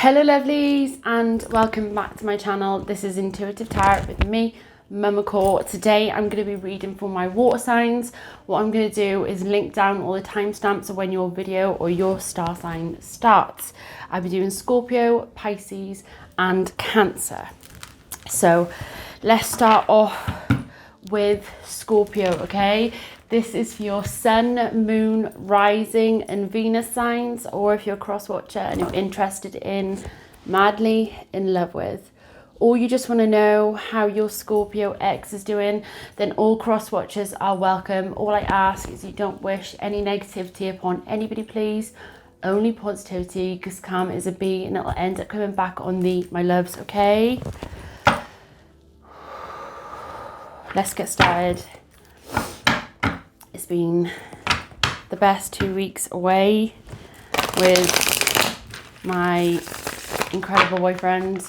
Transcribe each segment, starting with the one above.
Hello lovelies and welcome back to my channel. This is Intuitive Tarot with me, Mama Core. Today I'm going to be reading for my water signs. What I'm going to do is link down all the timestamps of when your video or your star sign starts. I'll be doing Scorpio, Pisces and Cancer. So let's start off with Scorpio, okay? This is for your sun, moon, rising and Venus signs, or if you're a cross watcher and you're interested in madly in love with, or you just want to know how your Scorpio ex is doing, then all cross watchers are welcome. All I ask is you don't wish any negativity upon anybody, please. Only positivity, because karma is a bee and it'll end up coming back on me, my loves, okay? Let's get started. It's been the best 2 weeks away with my incredible boyfriend.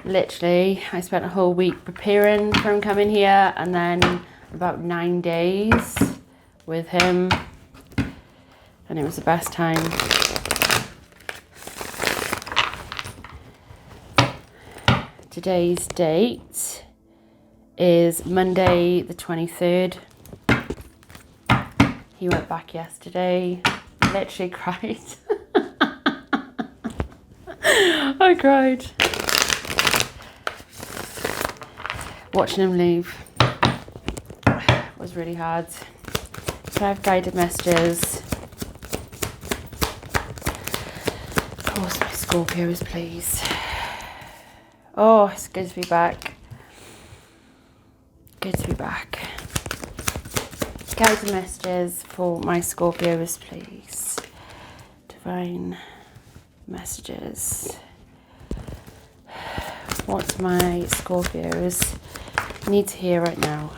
Literally, I spent a whole week preparing for him coming here and then about 9 days with him. And it was the best time. Today's date is Monday the 23rd. He went back yesterday. Literally cried. I cried. Watching him leave was really hard. So I have guided messages. Of course my Scorpio is pleased. Oh, it's good to be back. Good to be back. Guided messages for my Scorpios, please. Divine messages. What my Scorpios need to hear right now?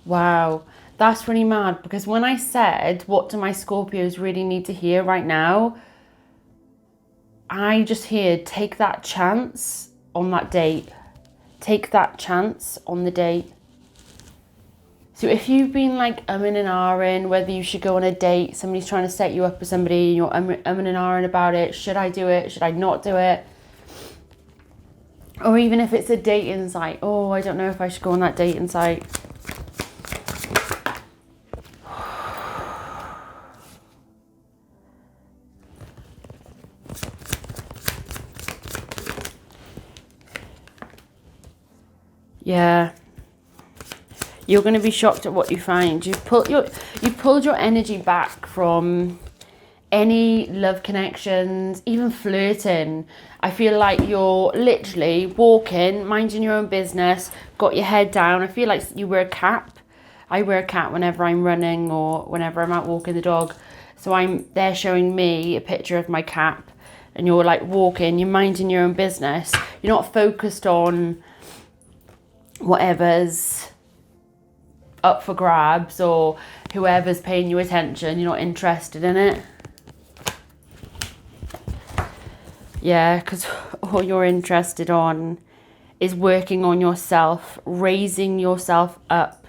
Wow, that's really mad, because when I said, what do my Scorpios really need to hear right now? I just heard, take that chance on that date. Take that chance on the date. So if you've been like umming and ahhing whether you should go on a date, somebody's trying to set you up with somebody and you're umming and ahhing about it, should I do it, should I not do it? Or even if it's a dating site, oh, I don't know if I should go on that dating site. Yeah, you're going to be shocked at what you find. You've pulled your energy back from any love connections, even flirting. I feel like you're literally walking, minding your own business, got your head down. I feel like you wear a cap. I wear a cap whenever I'm running or whenever I'm out walking the dog. So they're showing me a picture of my cap, and you're like walking, you're minding your own business. You're not focused on whatever's up for grabs or whoever's paying you attention. You're not interested in it. Yeah, because all you're interested on is working on yourself, raising yourself up.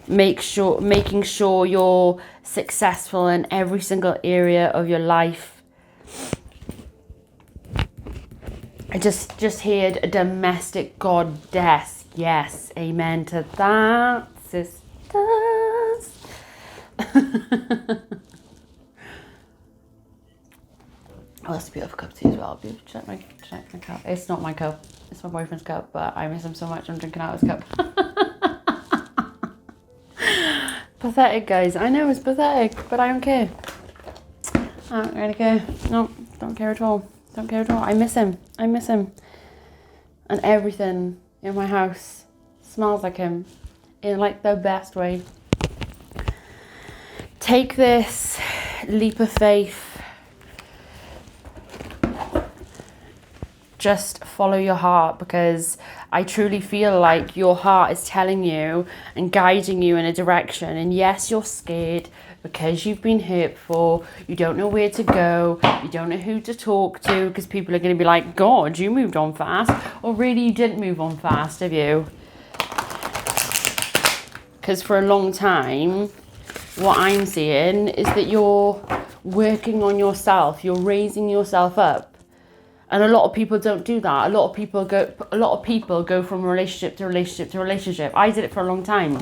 Making sure you're successful in every single area of your life. I just heard a domestic goddess. Yes, amen to that, sisters. Oh, that's a beautiful cup tea as well. Check my cup. It's not my cup. It's my boyfriend's cup, but I miss him so much I'm drinking out of his cup. Pathetic, guys. I know it's pathetic, but I don't care. I don't really care. No, don't care at all. Don't care at all. I miss him. I miss him. And everything in my house smells like him in like the best way. Take this leap of faith. Just follow your heart, because I truly feel like your heart is telling you and guiding you in a direction. And yes, you're scared because you've been hurt before. You don't know where to go. You don't know who to talk to, because people are going to be like, God, you moved on fast. Or really, you didn't move on fast, have you? Because for a long time, what I'm seeing is that you're working on yourself. You're raising yourself up. And a lot of people don't do that. A lot of people go from relationship to relationship to relationship. I did it for a long time.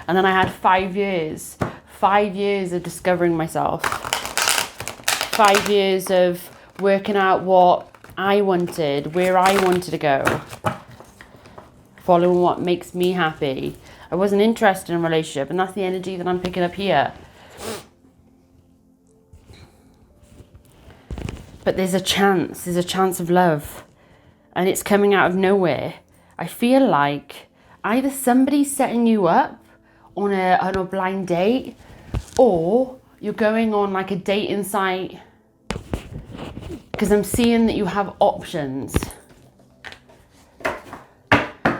And then I had 5 years. 5 years of discovering myself. 5 years of working out what I wanted, where I wanted to go. Following what makes me happy. I wasn't interested in a relationship, and that's the energy that I'm picking up here. But there's a chance of love, and it's coming out of nowhere. I feel like either somebody's setting you up on a blind date, or you're going on like a dating site, because I'm seeing that you have options.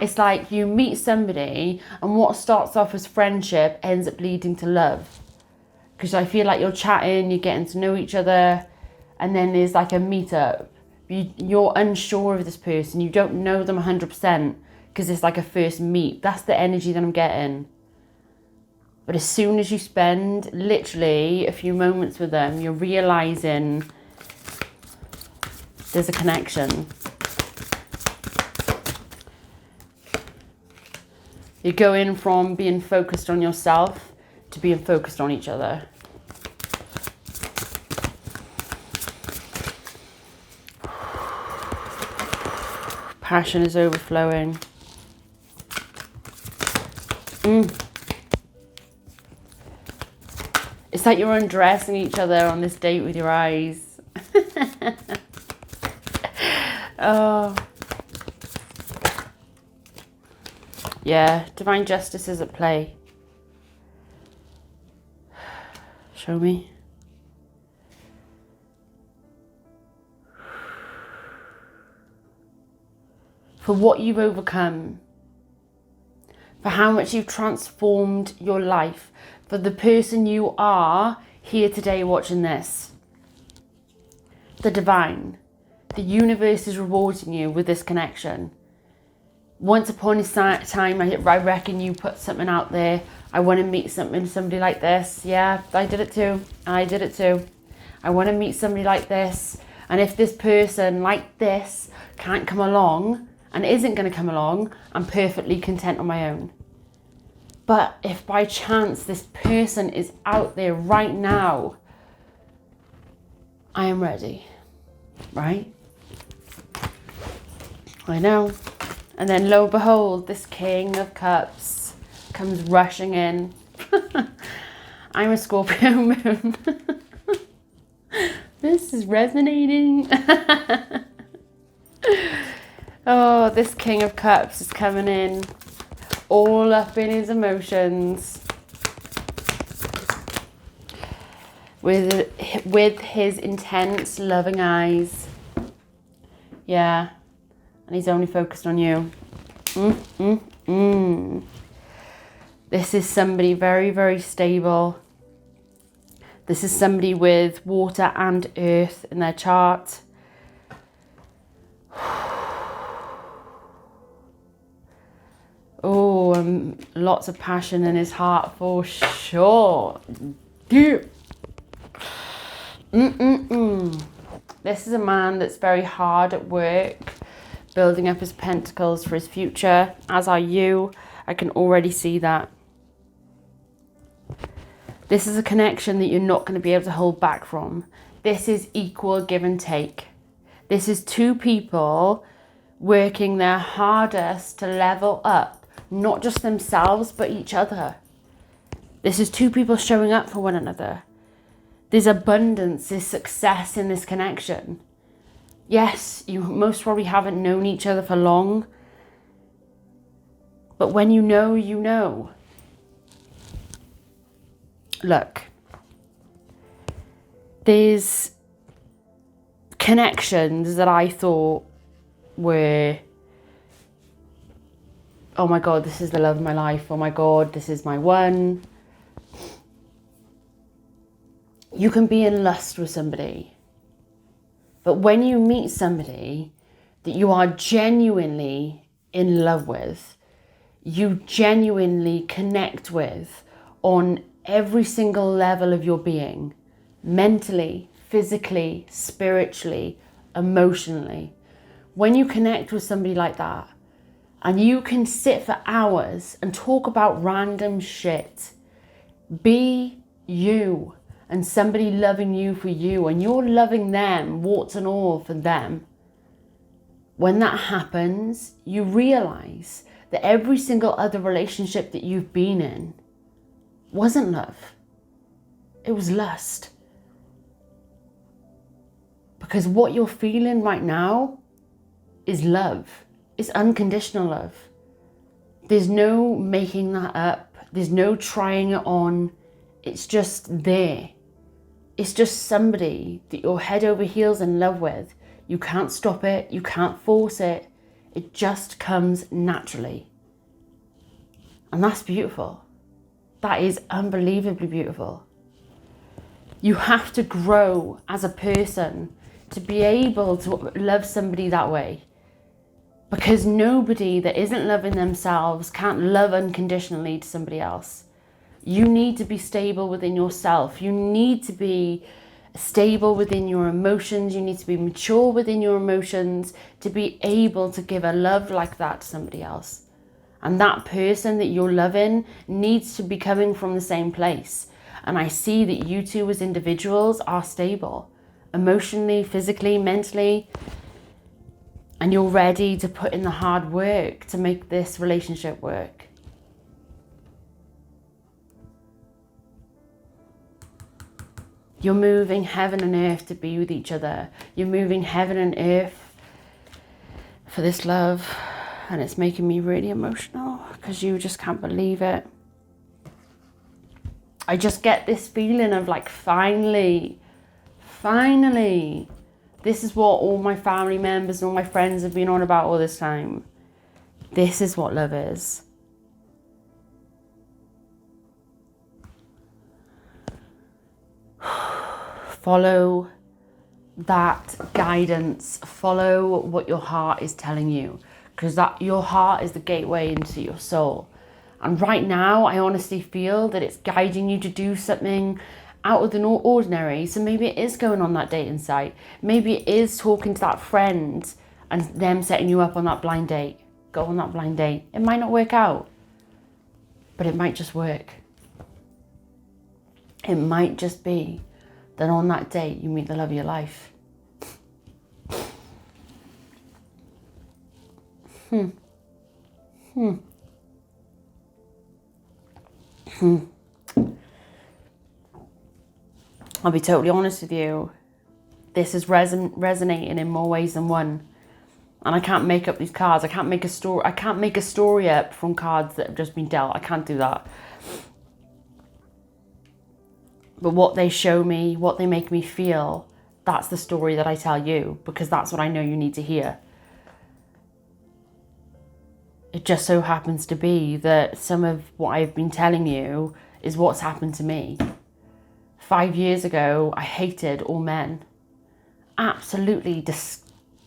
It's like you meet somebody and what starts off as friendship ends up leading to love. Because I feel like you're chatting, you're getting to know each other, and then there's like a meetup. You're unsure of this person, you don't know them 100% because it's like a first meet. That's the energy that I'm getting. But as soon as you spend literally a few moments with them, you're realizing there's a connection. You're going from being focused on yourself to being focused on each other. Passion is overflowing. It's like you're undressing each other on this date with your eyes. Oh. Yeah, divine justice is at play. Show me. For what you've overcome. For how much you've transformed your life. For the person you are here today watching this. The divine. The universe is rewarding you with this connection. Once upon a time, I reckon you put something out there. I want to meet somebody like this. Yeah, I did it too. I did it too. I want to meet somebody like this. And if this person like this can't come along and isn't going to come along, I'm perfectly content on my own. But if by chance this person is out there right now, I am ready. Right? I know. And then lo and behold, this King of Cups comes rushing in. I'm a Scorpio moon. This is resonating. Oh, this King of Cups is coming in. All up in his emotions. With his intense, loving eyes. Yeah. And he's only focused on you. This is somebody very, very stable. This is somebody with water and earth in their chart. Oh, lots of passion in his heart for sure. This is a man that's very hard at work, building up his pentacles for his future, as are you. I can already see that. This is a connection that you're not going to be able to hold back from. This is equal give and take. This is two people working their hardest to level up, not just themselves, but each other. This is two people showing up for one another. There's abundance, there's success in this connection. Yes, you most probably haven't known each other for long. But when you know, you know. Look. There's connections that I thought were, oh my God, this is the love of my life. Oh my God, this is my one. You can be in lust with somebody. But when you meet somebody that you are genuinely in love with, you genuinely connect with on every single level of your being, mentally, physically, spiritually, emotionally. When you connect with somebody like that, and you can sit for hours and talk about random shit, be you, and somebody loving you for you, and you're loving them, warts and all, for them. When that happens, you realize that every single other relationship that you've been in wasn't love. It was lust. Because what you're feeling right now is love. It's unconditional love. There's no making that up. There's no trying it on. It's just there. It's just somebody that you're head over heels in love with. You can't stop it. You can't force it. It just comes naturally. And that's beautiful. That is unbelievably beautiful. You have to grow as a person to be able to love somebody that way. Because nobody that isn't loving themselves can't love unconditionally to somebody else. You need to be stable within yourself. You need to be stable within your emotions. You need to be mature within your emotions to be able to give a love like that to somebody else. And that person that you're loving needs to be coming from the same place. And I see that you two as individuals are stable, emotionally, physically, mentally, and you're ready to put in the hard work to make this relationship work. You're moving heaven and earth to be with each other. You're moving heaven and earth for this love. And it's making me really emotional because you just can't believe it. I just get this feeling of like, finally, this is what all my family members and all my friends have been on about all this time. This is what love is. Follow that guidance. Follow what your heart is telling you. Because that your heart is the gateway into your soul. And right now, I honestly feel that it's guiding you to do something out of the ordinary. So maybe it is going on that dating site. Maybe it is talking to that friend and them setting you up on that blind date. Go on that blind date. It might not work out, but it might just work. It might just be that on that date you meet the love of your life. I'll be totally honest with you. This is resonating in more ways than one. And I can't make up these cards. I can't make a story up from cards that have just been dealt. I can't do that. But what they show me, what they make me feel, that's the story that I tell you, because that's what I know you need to hear. It just so happens to be that some of what I've been telling you is what's happened to me. 5 years ago, I hated all men. Absolutely, just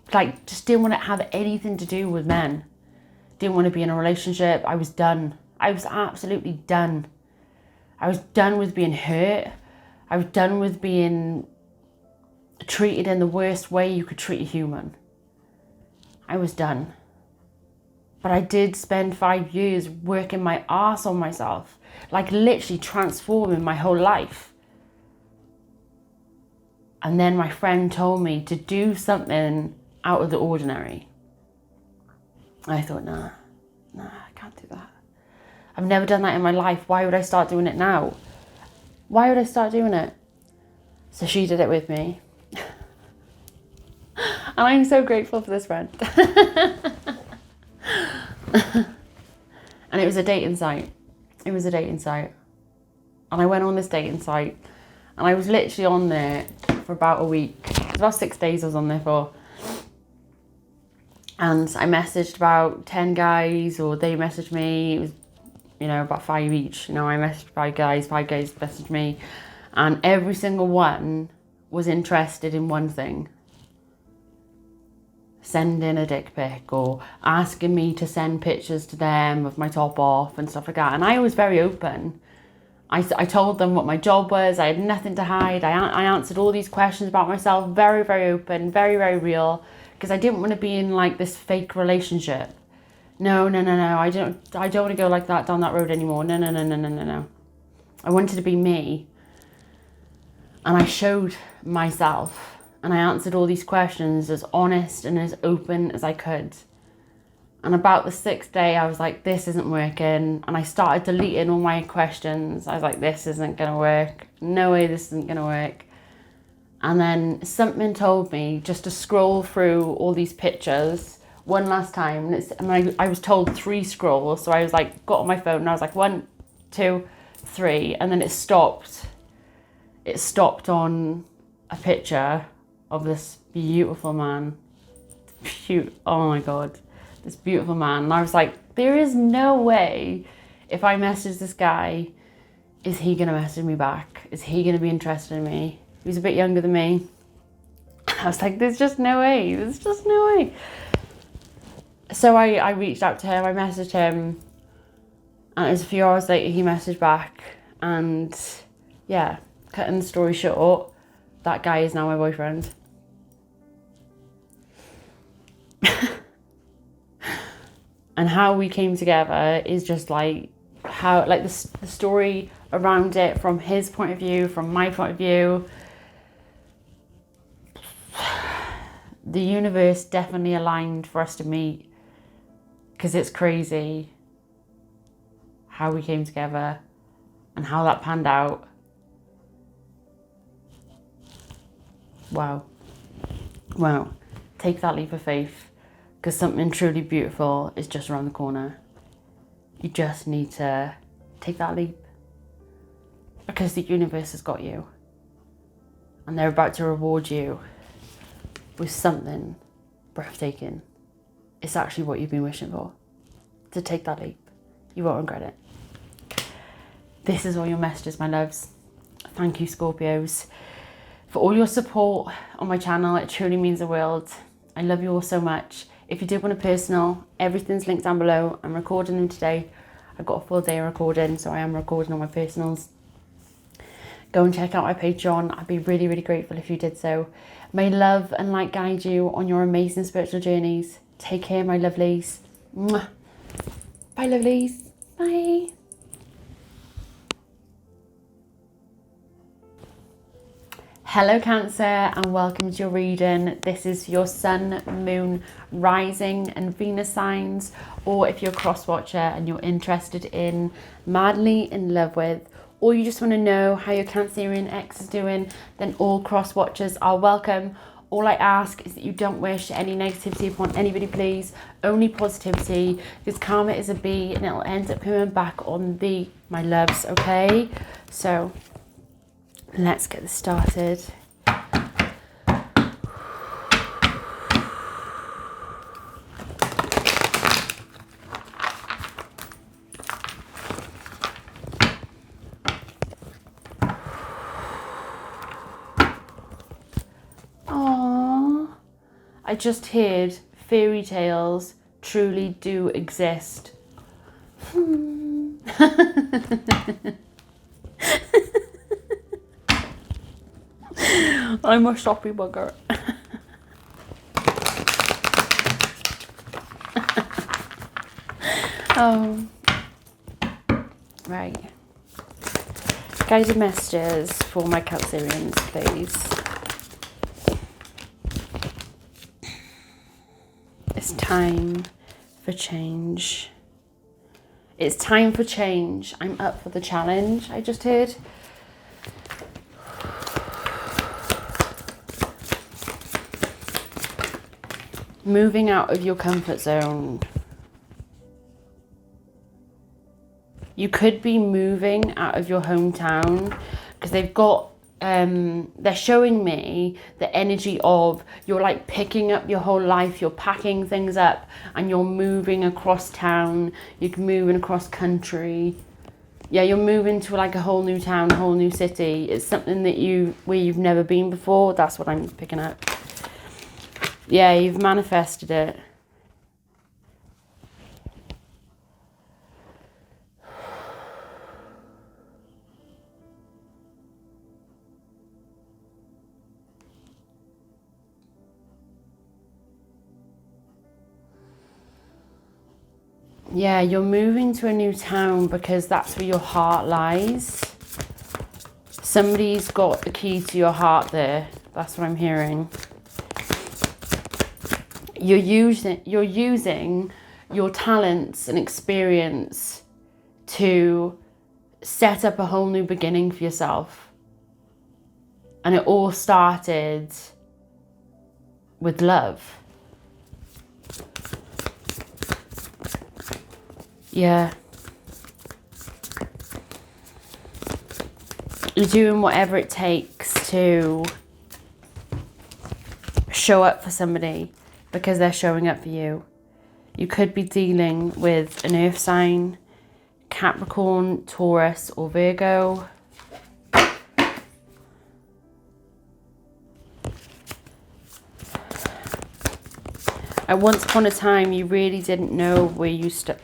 didn't want to have anything to do with men. Didn't want to be in a relationship. I was done. I was absolutely done. I was done with being hurt. I was done with being treated in the worst way you could treat a human. I was done. But I did spend 5 years working my arse on myself, like literally transforming my whole life. And then my friend told me to do something out of the ordinary. I thought, nah, I can't do that. I've never done that in my life. Why would I start doing it now? Why would I start doing it? So she did it with me. And I'm so grateful for this friend. And it was a dating site. It was a dating site. And I went on this dating site. And I was literally on there for about a week. It was about 6 days I was on there for. And I messaged about 10 guys, or they messaged me. It was, about 5 each. I messaged 5 guys messaged me. And every single one was interested in one thing. sending a dick pic or asking me to send pictures to them of my top off and stuff like that. And I was very open. I told them what my job was. I had nothing to hide. I answered all these questions about myself, very, very open, very, very real, because I didn't want to be in like this fake relationship. No. I don't want to go like that down that road anymore. No. I wanted to be me. And I showed myself and I answered all these questions as honest and as open as I could. And about the 6th day, I was like, this isn't working. And I started deleting all my questions. I was like, this isn't going to work. No way this isn't going to work. And then something told me just to scroll through all these pictures one last time. And I was told 3 scrolls. So I was like, got on my phone and I was like, 1, 2, 3. And then it stopped. It stopped on a picture of this beautiful man. Oh my God. This beautiful man. And I was like, there is no way if I message this guy, is he going to message me back? Is he going to be interested in me? He was a bit younger than me. I was like, there's just no way. There's just no way. So I reached out to him. I messaged him. And it was a few hours later he messaged back. And yeah, cutting the story short, that guy is now my boyfriend. And how we came together is just like how, like the story around it from his point of view, from my point of view. The universe definitely aligned for us to meet, because it's crazy how we came together and how that panned out. Wow. Take that leap of faith. Because something truly beautiful is just around the corner. You just need to take that leap. Because the universe has got you. And they're about to reward you with something breathtaking. It's actually what you've been wishing for. To take that leap. You won't regret it. This is all your messages, my loves. Thank you, Scorpios, for all your support on my channel. It truly means the world. I love you all so much. If you did want a personal, everything's linked down below. I'm recording them today. I've got a full day of recording, so I am recording on my personals. Go and check out my Patreon. I'd be really, really grateful if you did so. May love and light guide you on your amazing spiritual journeys. Take care, my lovelies. Mwah. Bye, lovelies. Bye. Hello Cancer, and welcome to your reading. This is your Sun, Moon, Rising and Venus signs, or if you're a cross watcher and you're interested in madly in love with, or you just want to know how your Cancerian ex is doing, then all cross watchers are welcome. All I ask is that you don't wish any negativity upon anybody, please. Only positivity, because karma is a bee and it'll end up coming back on thee, my loves, okay? So let's get this started. Aww, I just heard fairy tales truly do exist. I'm a shoppy bugger. Oh, right. Guided messages for my Cancerians, please. It's time for change. It's time for change. I'm up for the challenge, I just heard. Moving out of your comfort zone. You could be moving out of your hometown, because they've got, they're showing me the energy of you're like picking up your whole life, you're packing things up and you're moving across town, you're moving across country. Yeah, you're moving to like a whole new town, a whole new city. It's something that where you've never been before. That's what I'm picking up. Yeah, you've manifested it. Yeah, you're moving to a new town because that's where your heart lies. Somebody's got the key to your heart there. That's what I'm hearing. You're using your talents and experience to set up a whole new beginning for yourself. And it all started with love. Yeah. You're doing whatever it takes to show up for somebody because they're showing up for you. You could be dealing with an earth sign, Capricorn, Taurus, or Virgo. At once upon a time, you really didn't know where you stood.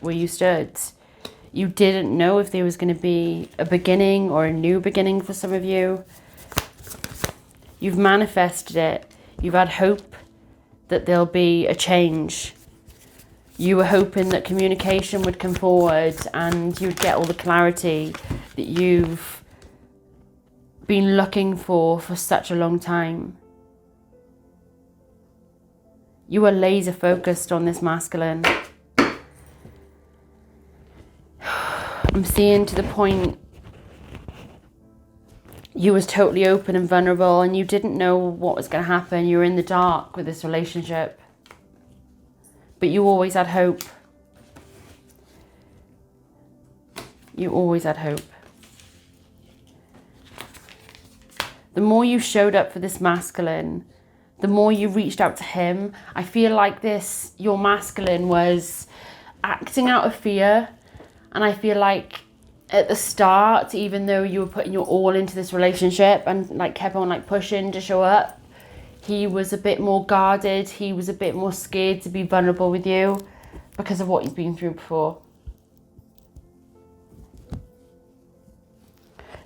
You didn't know if there was going to be a beginning or a new beginning for some of you. You've manifested it. You've had hope that there'll be a change. You were hoping that communication would come forward and you'd get all the clarity that you've been looking for such a long time. You were laser focused on this masculine. I'm seeing to the point you was totally open and vulnerable and you didn't know what was going to happen. You were in the dark with this relationship. But you always had hope. You always had hope. The more you showed up for this masculine, the more you reached out to him. I feel like your masculine was acting out of fear. And I feel like at the start, even though you were putting your all into this relationship and like kept on like pushing to show up, he was a bit more guarded. He was a bit more scared to be vulnerable with you because of what you've been through before.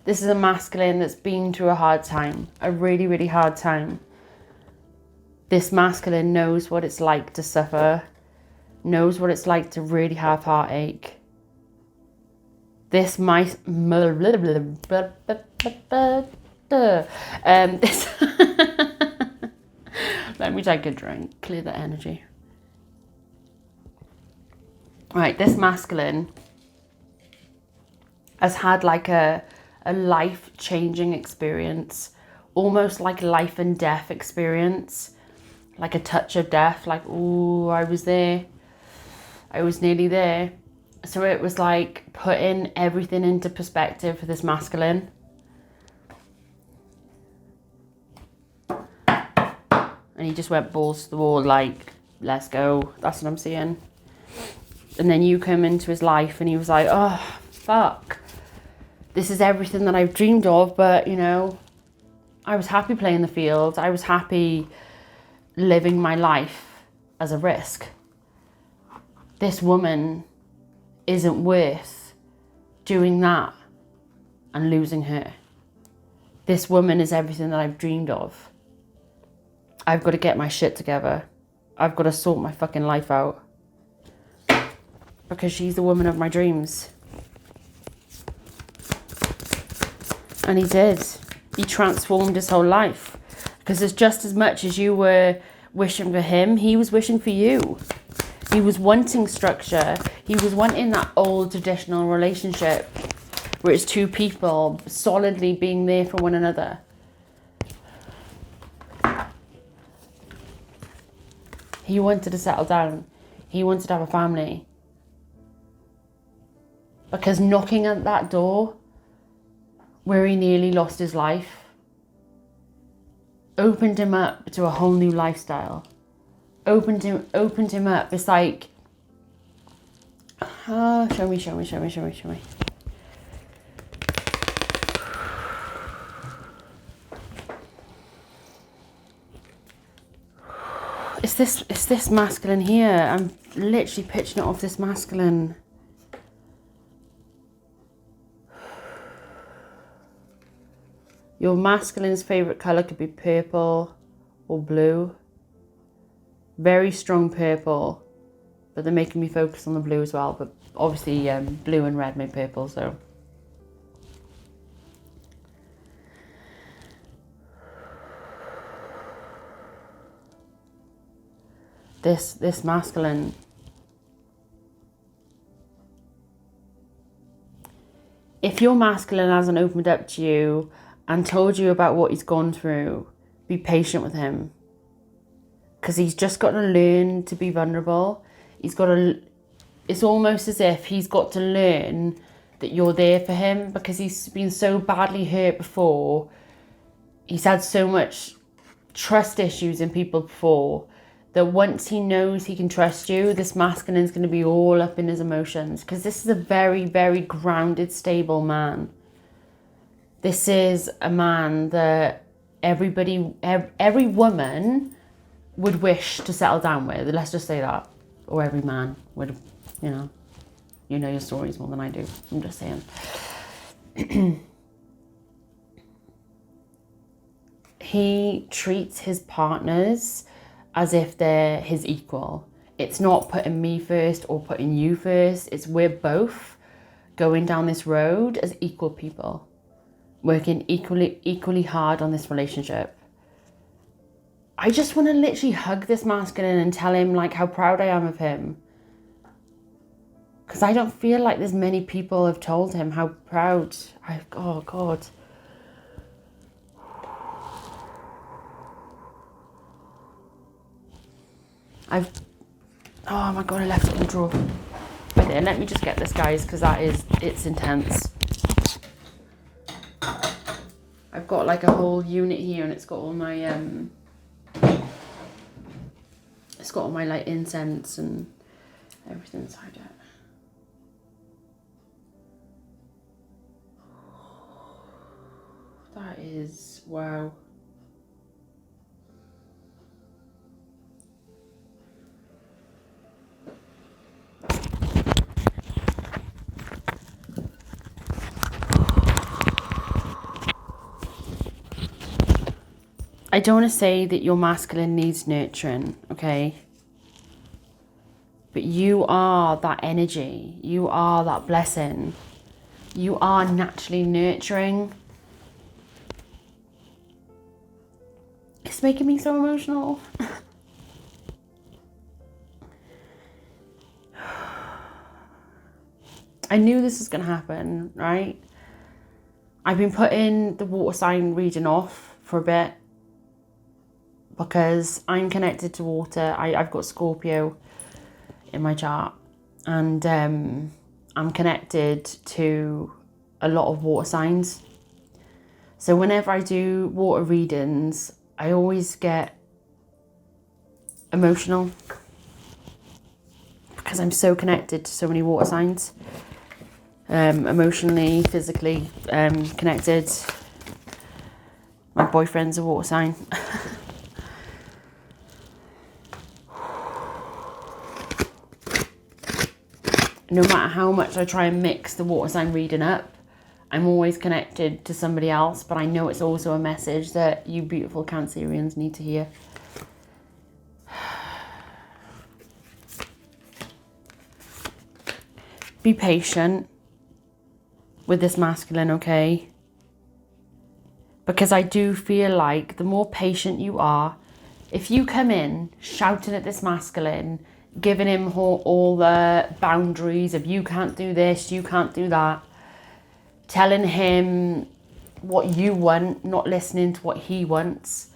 This is a masculine that's been through a hard time, a really, really hard time. This masculine knows what it's like to suffer, knows what it's like to really have heartache. This might... Let me take a drink, clear the energy. Right, this masculine has had like a life-changing experience, almost like life and death experience, like a touch of death, like, ooh, I was there, I was nearly there. So it was like putting everything into perspective for this masculine. And he just went balls to the wall, like, let's go. That's what I'm seeing. And then you come into his life and he was like, oh, fuck. This is everything that I've dreamed of, but, you know, I was happy playing the field. I was happy living my life as a risk. This woman isn't worth doing that and losing her. This woman is everything that I've dreamed of. I've got to get my shit together. I've got to sort my fucking life out. Because she's the woman of my dreams. And he did. He transformed his whole life. Because it's just as much as you were wishing for him, he was wishing for you. He was wanting structure. He was wanting that old traditional relationship where it's two people solidly being there for one another. He wanted to settle down. He wanted to have a family. Because knocking at that door where he nearly lost his life opened him up to a whole new lifestyle. Opened him up. It's like, show me. It's it's this masculine here. I'm literally pitching it off this masculine. Your masculine's favourite colour could be purple or blue. Very strong purple, but they're making me focus on the blue as well. But obviously blue and red make purple, so. This masculine, if your masculine hasn't opened up to you and told you about what he's gone through, be patient with him. Because he's just got to learn to be vulnerable. He's got to, it's almost as if he's got to learn that you're there for him, because he's been so badly hurt before. He's had so much trust issues in people before, that once he knows he can trust you, this masculine is going to be all up in his emotions. Because this is a very, very grounded, stable man. This is a man that every woman would wish to settle down with. Let's just say that. Or every man would, you know your stories more than I do. I'm just saying. He treats his partners as if they're his equal. It's not putting me first or putting you first. It's we're both going down this road as equal people, working equally hard on this relationship. I just want to literally hug this masculine and tell him like how proud I am of him. Because I don't feel like there's many people have told him how proud oh God. Oh my God, I left it in the drawer. Right there, let me just get this, guys, because it's intense. I've got like a whole unit here, and it's got all my like incense and everything inside it. That is, wow. I don't want to say that your masculine needs nurturing, okay? But you are that energy. You are that blessing. You are naturally nurturing. It's making me so emotional. I knew this was going to happen, right? I've been putting the water sign reading off for a bit, because I'm connected to water. I've got Scorpio in my chart, and I'm connected to a lot of water signs. So whenever I do water readings, I always get emotional, because I'm so connected to so many water signs. Emotionally, physically connected. My boyfriend's a water sign. No matter how much I try and mix the water sign reading up, I'm always connected to somebody else, but I know it's also a message that you beautiful Cancerians need to hear. Be patient with this masculine, okay? Because I do feel like the more patient you are, if you come in shouting at this masculine, giving him all the boundaries of you can't do this, you can't do that, telling him what you want, not listening to what he wants,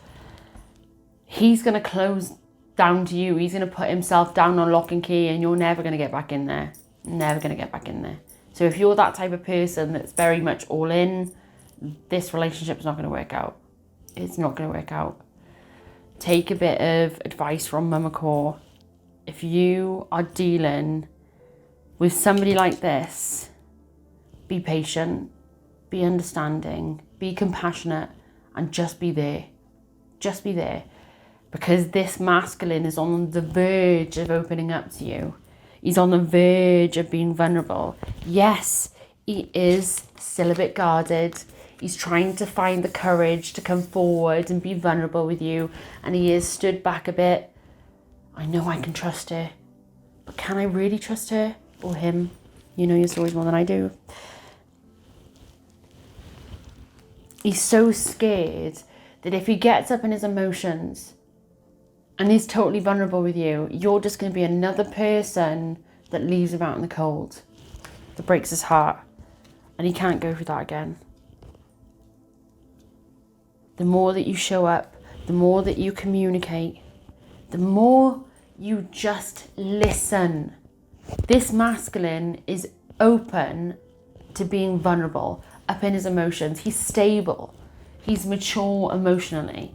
he's going to close down to you. He's going to put himself down on lock and key, and you're never going to get back in there. Never going to get back in there. So if you're that type of person that's very much all in, this relationship is not going to work out. It's not going to work out. Take a bit of advice from Mama Core. If you are dealing with somebody like this, be patient, be understanding, be compassionate, and just be there. Just be there. because this masculine is on the verge of opening up to you. He's on the verge of being vulnerable. Yes, he is still a bit guarded. He's trying to find the courage to come forward and be vulnerable with you. And he is stood back a bit. I know I can trust her. But can I really trust her or him? You know your stories more than I do. He's so scared that if he gets up in his emotions and he's totally vulnerable with you, you're just going to be another person that leaves him out in the cold, that breaks his heart, and he can't go through that again. The more that you show up, the more that you communicate, the more you just listen. This masculine is open to being vulnerable, up in his emotions. He's stable. He's mature emotionally.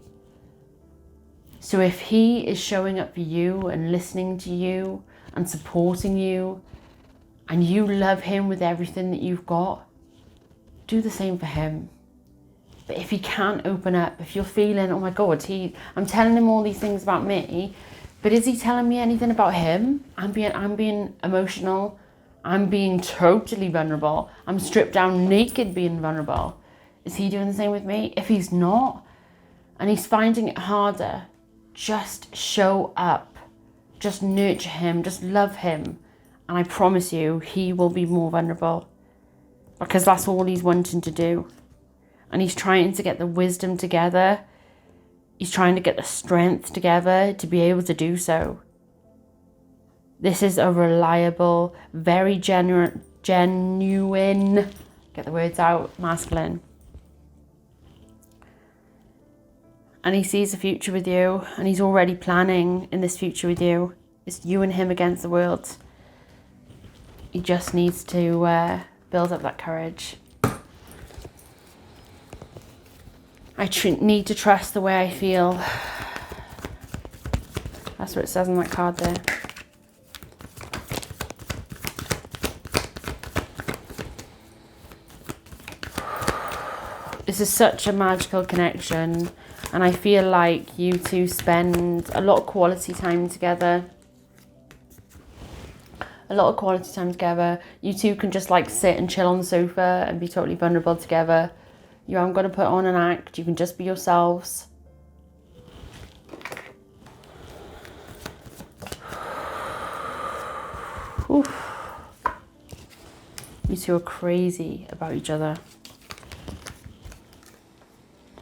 So if he is showing up for you and listening to you and supporting you, and you love him with everything that you've got, do the same for him. But if he can't open up, if you're feeling, oh my God, I'm telling him all these things about me, but is he telling me anything about him? I'm being emotional. I'm being totally vulnerable. I'm stripped down naked being vulnerable. Is he doing the same with me? If he's not, and he's finding it harder, just show up. Just nurture him. Just love him. And I promise you, he will be more vulnerable. Because that's all he's wanting to do. And he's trying to get the wisdom together. He's trying to get the strength together to be able to do so. This is a reliable, very genuine, get the words out, masculine. And he sees a future with you, and he's already planning in this future with you. It's you and him against the world. He just needs to build up that courage. I need to trust the way I feel. That's what it says on that card there. This is such a magical connection, and I feel like you two spend a lot of quality time together. You two can just like sit and chill on the sofa and be totally vulnerable together. You aren't going to put on an act. You can just be yourselves. Oof. You two are crazy about each other.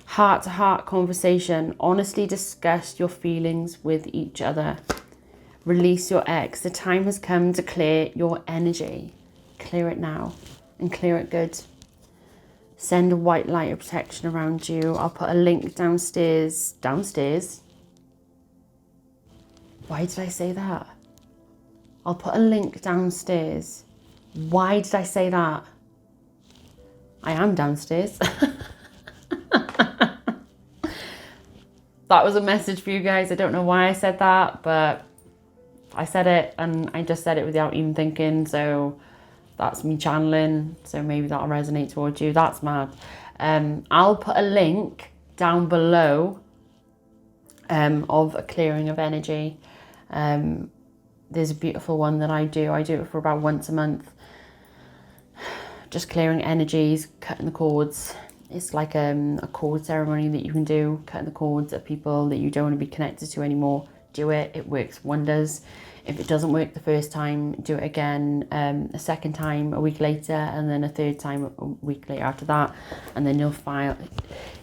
Heart-to-heart conversation. Honestly discuss your feelings with each other. Release your ex. The time has come to clear your energy. Clear it now and clear it good. Send a white light of protection around you. I'll put a link downstairs. Downstairs? Why did I say that? I'll put a link downstairs. Why did I say that? I am downstairs. That was a message for you guys. I don't know why I said that, but I said it, and I just said it without even thinking. So that's me channeling. So maybe that'll resonate towards you. That's mad. I'll put a link down below of a clearing of energy. There's a beautiful one that I do. I do it for about once a month. Just clearing energies, cutting the cords. It's like a cord ceremony that you can do, cutting the cords of people that you don't want to be connected to anymore. Do it. It works wonders. If it doesn't work the first time, do it again a second time a week later, and then a third time a week later after that. And then you'll find,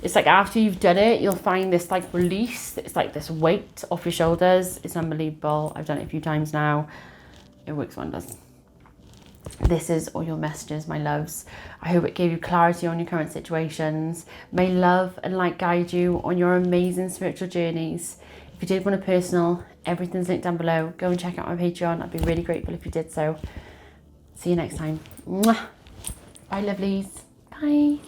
it's like after you've done it, you'll find this like release. It's like this weight off your shoulders. It's unbelievable. I've done it a few times now. It works wonders. This is all your messages, my loves. I hope it gave you clarity on your current situations. May love and light guide you on your amazing spiritual journeys. If you did want a personal, everything's linked down below. Go and check out my Patreon. I'd be really grateful if you did so. See you next time. Mwah. Bye, lovelies. Bye.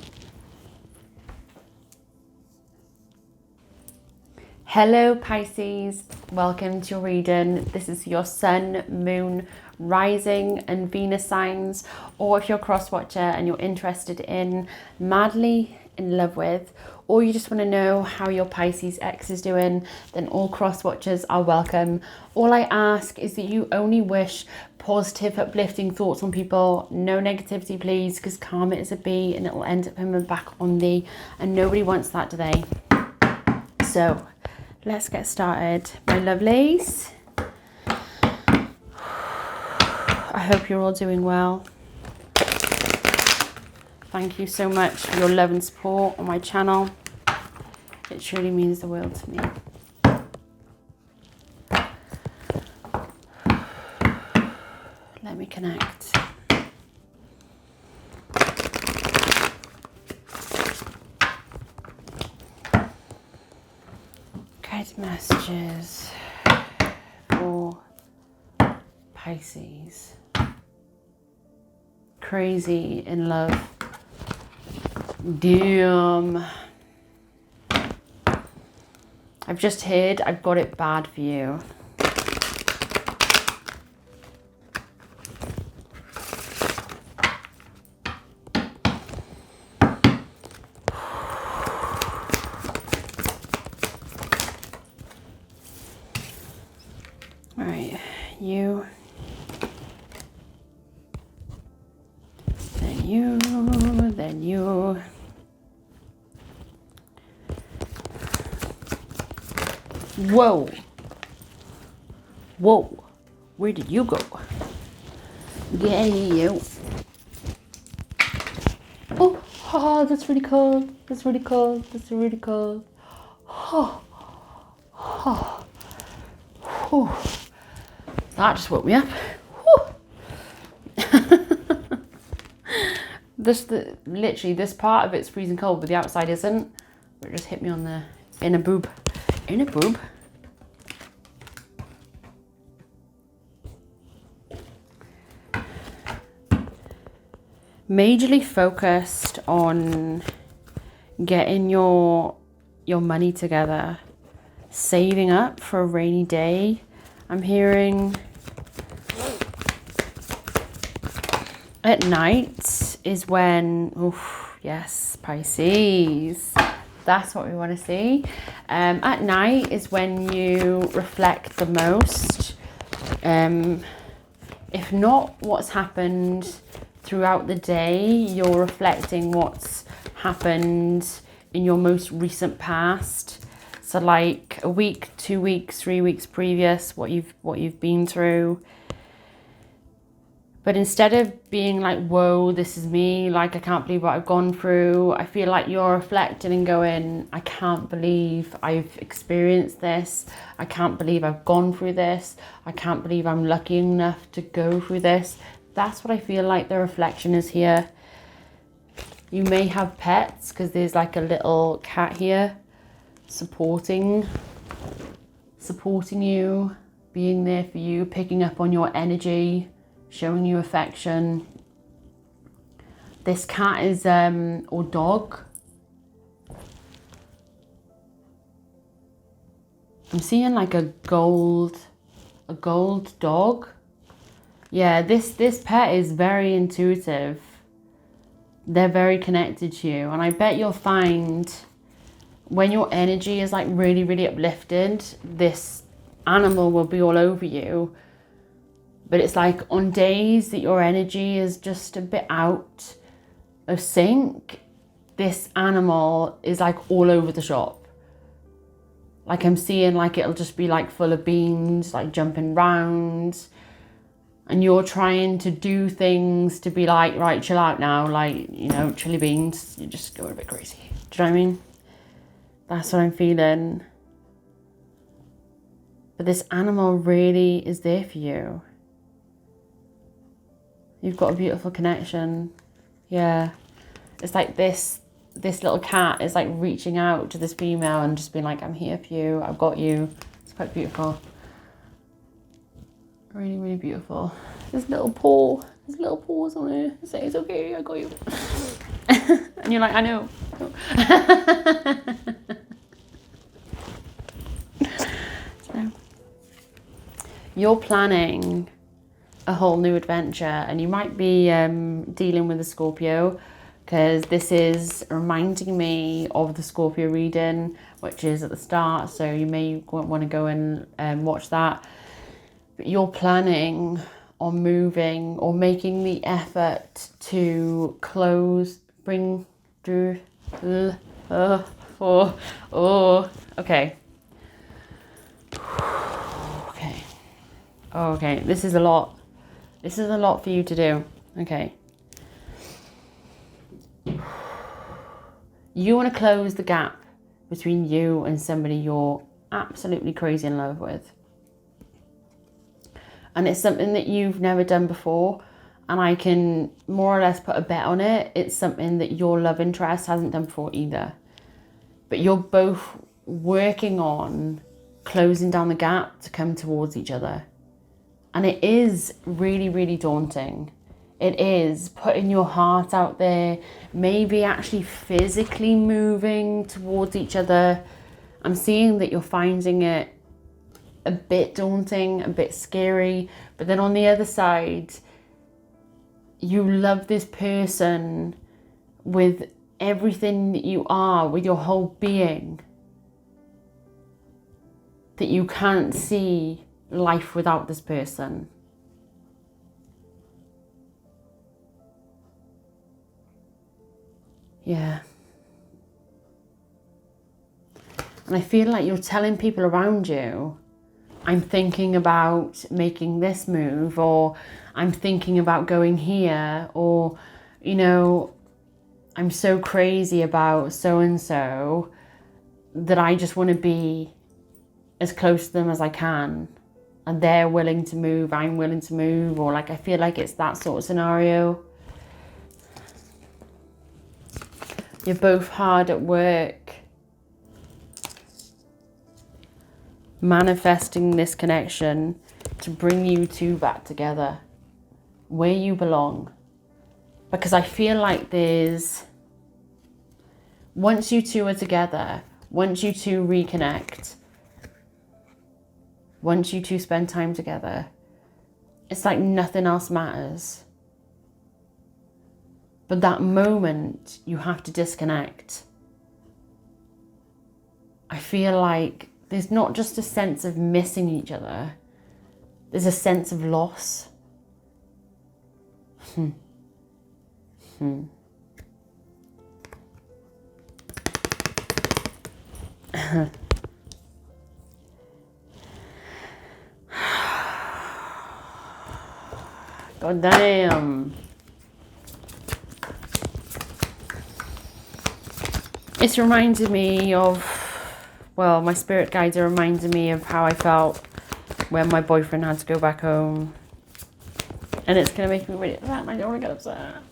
Hello, Pisces. Welcome to your reading. This is your Sun, Moon, Rising and Venus signs, or if you're a cross watcher and you're interested in madly in love with or you just want to know how your Pisces ex is doing, then all cross watchers are welcome. All I ask is that you only wish positive, uplifting thoughts on people. No negativity, please, because karma is a bee and it will end up coming back on thee, and nobody wants that, do they? So let's get started, my lovelies. I hope you're all doing well. Thank you so much for your love and support on my channel. It truly means the world to me. Let me connect. Guide messages for Pisces. Crazy in love. Damn. I've just heard I've got it bad for you. All right, you. Then you. Whoa. Whoa. Where did you go? Yeah, you. Oh, that's really cold. That's really cold. That's really cold. Oh. Oh. Oh. That just woke me up. Literally this part of it's freezing cold, but the outside isn't. But it just hit me on the inner boob. Inner boob. Majorly focused on getting your money together, saving up for a rainy day. I'm hearing at night is when, oof, yes, Pisces. That's what we want to see. At night is when you reflect the most. If not what's happened throughout the day, you're reflecting what's happened in your most recent past. So like a week, 2 weeks, 3 weeks previous, what you've been through. But instead of being like, whoa, this is me, like I can't believe what I've gone through, I feel like you're reflecting and going, I can't believe I've experienced this. I can't believe I've gone through this. I can't believe I'm lucky enough to go through this. That's what I feel like the reflection is here. You may have pets because there's like a little cat here supporting you, being there for you, picking up on your energy, showing you affection. This cat is, or dog. I'm seeing like a gold dog. Yeah, this pet is very intuitive. They're very connected to you. And I bet you'll find when your energy is like really, really uplifted, this animal will be all over you. But it's like on days that your energy is just a bit out of sync, this animal is like all over the shop. Like I'm seeing like it'll just be like full of beans, like jumping round. And you're trying to do things to be like, right, chill out now. Like, you know, chili beans, you're just going a bit crazy. Do you know what I mean? That's what I'm feeling. But this animal really is there for you. You've got a beautiful connection. Yeah. It's like this little cat is like reaching out to this female and just being like, I'm here for you. I've got you. It's quite beautiful. Really, really beautiful. There's little paws on it. Say it's okay, I got you. And you're like, I know. So, you're planning a whole new adventure, and you might be dealing with a Scorpio, because this is reminding me of the Scorpio reading, which is at the start, so you may want to go and watch that. But you're planning on moving or making the effort to bring through, okay. Okay, this is a lot. This is a lot for you to do. Okay. You want to close the gap between you and somebody you're absolutely crazy in love with. And it's something that you've never done before. And I can more or less put a bet on it. It's something that your love interest hasn't done before either. But you're both working on closing down the gap to come towards each other. And it is really, really daunting. It is putting your heart out there, maybe actually physically moving towards each other. I'm seeing that you're finding it a bit daunting, a bit scary. But then on the other side, you love this person with everything that you are, with your whole being, that you can't see life without this person. Yeah. And I feel like you're telling people around you, I'm thinking about making this move, or I'm thinking about going here, or, you know, I'm so crazy about so-and-so that I just want to be as close to them as I can. And they're willing to move, I'm willing to move, or like I feel like it's that sort of scenario. You're both hard at work manifesting this connection to bring you two back together where you belong. Because I feel like once you two are together, once you two reconnect, once you two spend time together, it's like nothing else matters. But that moment, you have to disconnect. I feel like there's not just a sense of missing each other. There's a sense of loss. God damn. It's reminded me of, well, my spirit guides are reminding me of how I felt when my boyfriend had to go back home. And it's going to make me really upset, and I don't want to get upset.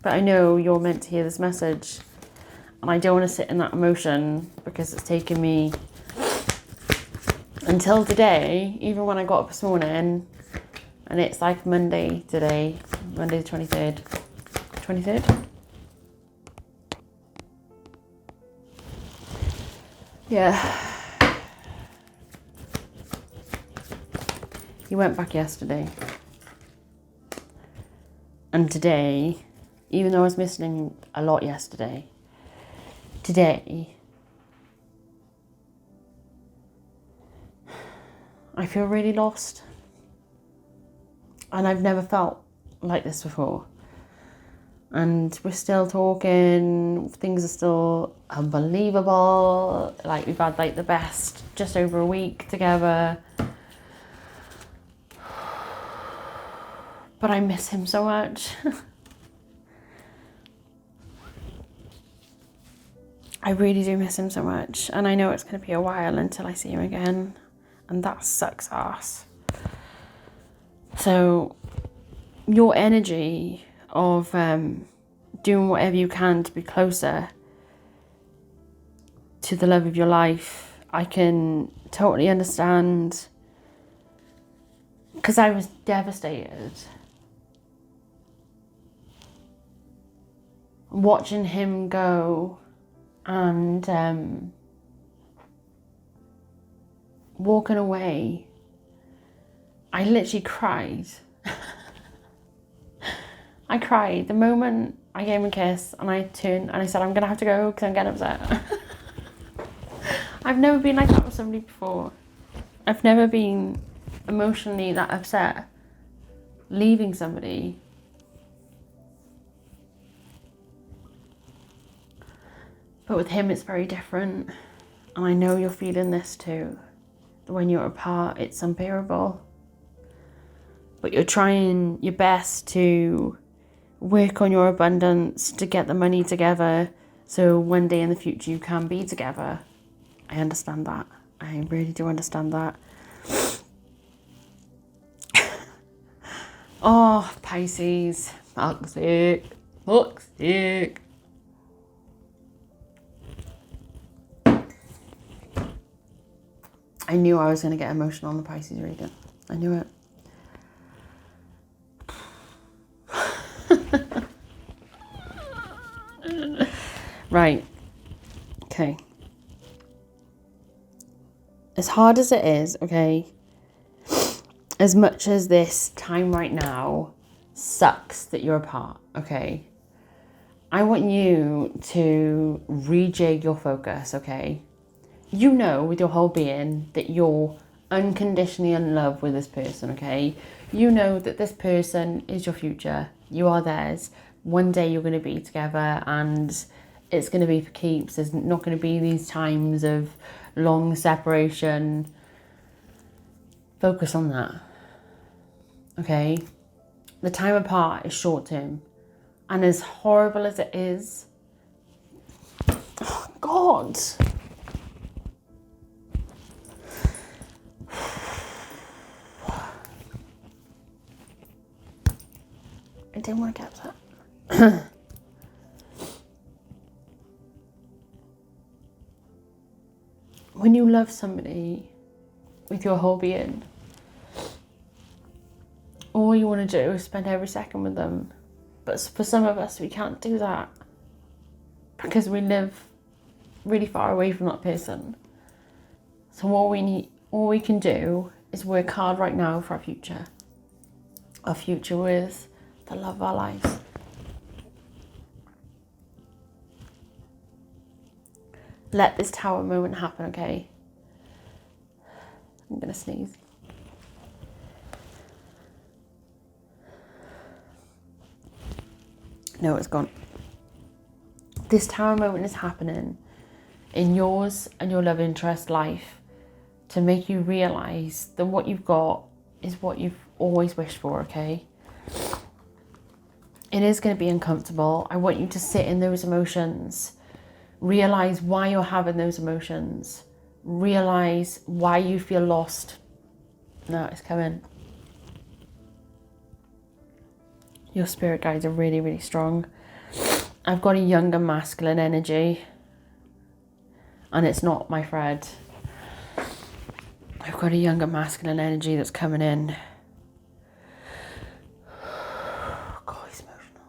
But I know you're meant to hear this message. And I don't want to sit in that emotion because it's taken me until today, even when I got up this morning, and it's like Monday today, Monday the 23rd. 23rd? Yeah. He went back yesterday. And today, even though I was missing a lot yesterday, today, I feel really lost. And I've never felt like this before. And we're still talking, things are still unbelievable. Like, we've had like the best just over a week together. But I miss him so much. I really do miss him so much. And I know it's going to be a while until I see him again. And that sucks ass. So your energy of doing whatever you can to be closer to the love of your life, I can totally understand, because I was devastated watching him go and walking away I literally cried. I cried the moment I gave him a kiss and I turned and I said, I'm going to have to go because I'm getting upset. I've never been like that with somebody before. I've never been emotionally that upset leaving somebody. But with him, it's very different. And I know you're feeling this too. When you're apart, it's unbearable. But you're trying your best to work on your abundance, to get the money together, so one day in the future you can be together. I understand that. I really do understand that. Oh, Pisces. Fuck's sake. Fuck's sake. I knew I was going to get emotional on the Pisces reading. I knew it. Right. Okay. As hard as it is, okay, as much as this time right now sucks that you're apart, okay, I want you to rejig your focus, okay? You know with your whole being that you're unconditionally in love with this person, okay? You know that this person is your future. You are theirs. One day you're going to be together and it's going to be for keeps. There's not going to be these times of long separation. Focus on that, okay? The time apart is short term. And as horrible as it is, oh God. I didn't want to get upset. When you love somebody with your whole being, all you want to do is spend every second with them. But for some of us, we can't do that because we live really far away from that person. So all we can do is work hard right now for our future. Our future with the love of our lives. Let this tower moment happen, okay? I'm gonna sneeze. No, it's gone. This tower moment is happening in yours and your love interest life to make you realise that what you've got is what you've always wished for, okay? It is going to be uncomfortable. I want you to sit in those emotions. Realise why you're having those emotions. Realise why you feel lost. No, it's coming. Your spirit guides are really, really strong. I've got a younger masculine energy. And it's not my Fred. I've got a younger masculine energy that's coming in. God, he's emotional.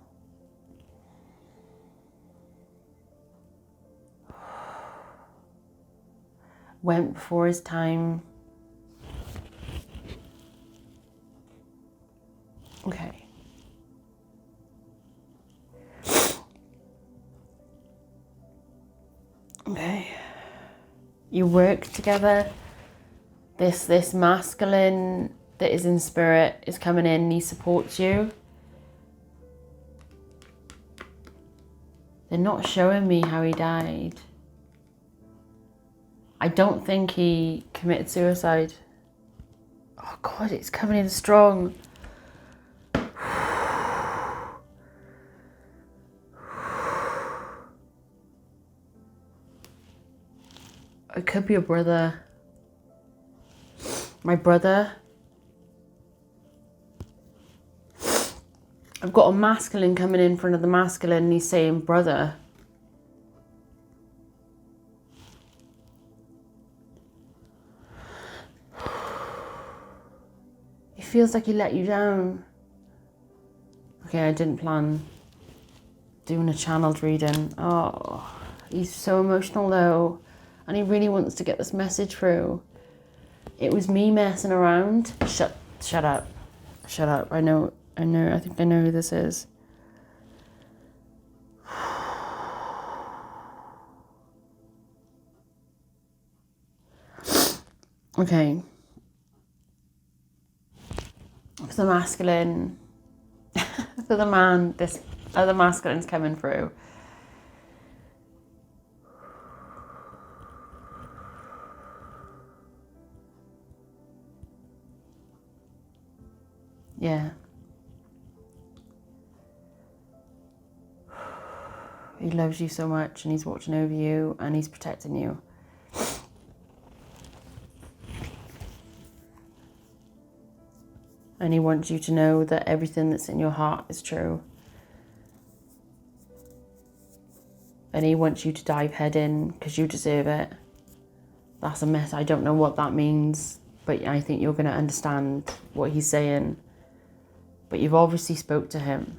Went before his time. Okay. Okay. You work together. This masculine that is in spirit is coming in and he supports you. They're not showing me how he died. I don't think he committed suicide. Oh God, it's coming in strong. It could be a brother. My brother. I've got a masculine coming in front of the masculine and he's saying brother. It feels like he let you down. Okay, I didn't plan doing a channeled reading. Oh, he's so emotional though. And he really wants to get this message through. It was me messing around. Shut Shut up. Shut up. I think I know who this is. Okay. For the masculine, for the man, this other masculine's coming through. Yeah. He loves you so much and he's watching over you and he's protecting you. And he wants you to know that everything that's in your heart is true. And he wants you to dive head in because you deserve it. That's a mess. I don't know what that means, but I think you're going to understand what he's saying. But you've obviously spoke to him.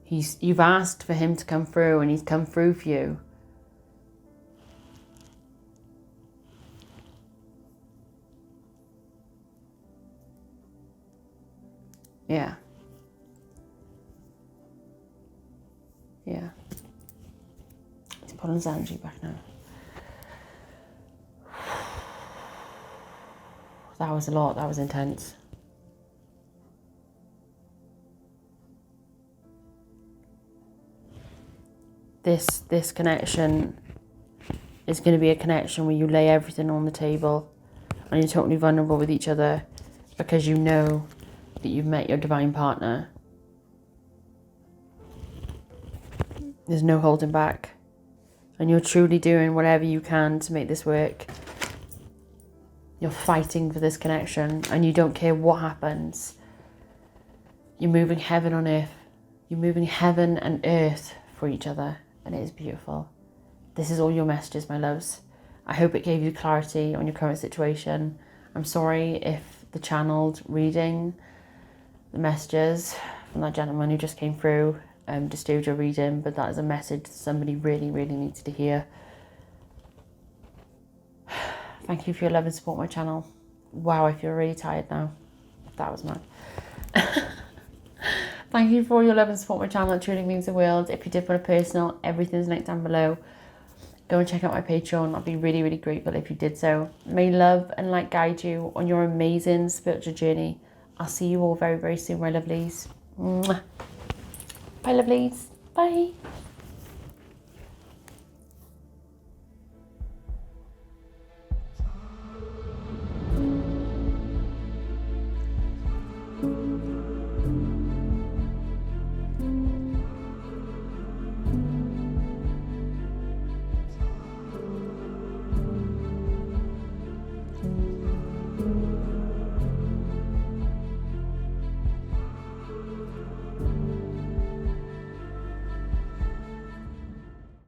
You've asked for him to come through and he's come through for you. Yeah. Yeah. He's pulling his energy back now. That was a lot. That was intense. This connection is going to be a connection where you lay everything on the table and you're totally vulnerable with each other because you know that you've met your divine partner. There's no holding back. And you're truly doing whatever you can to make this work. You're fighting for this connection and you don't care what happens. You're moving heaven on earth. You're moving heaven and earth for each other. And it is beautiful. This is all your messages, my loves. I hope it gave you clarity on your current situation. I'm sorry if the channeled reading, the messages from that gentleman who just came through disturbed your reading, but that is a message somebody really, really needs to hear. Thank you for your love and support my channel. Wow, I feel really tired now. That was mad. Thank you for all your love and support my channel. It truly means the world. If you did want a personal, everything's linked down below. Go and check out my Patreon. I'd be really, really grateful if you did so. May love and light guide you on your amazing spiritual journey. I'll see you all very, very soon, my lovelies. Mwah. Bye, lovelies. Bye.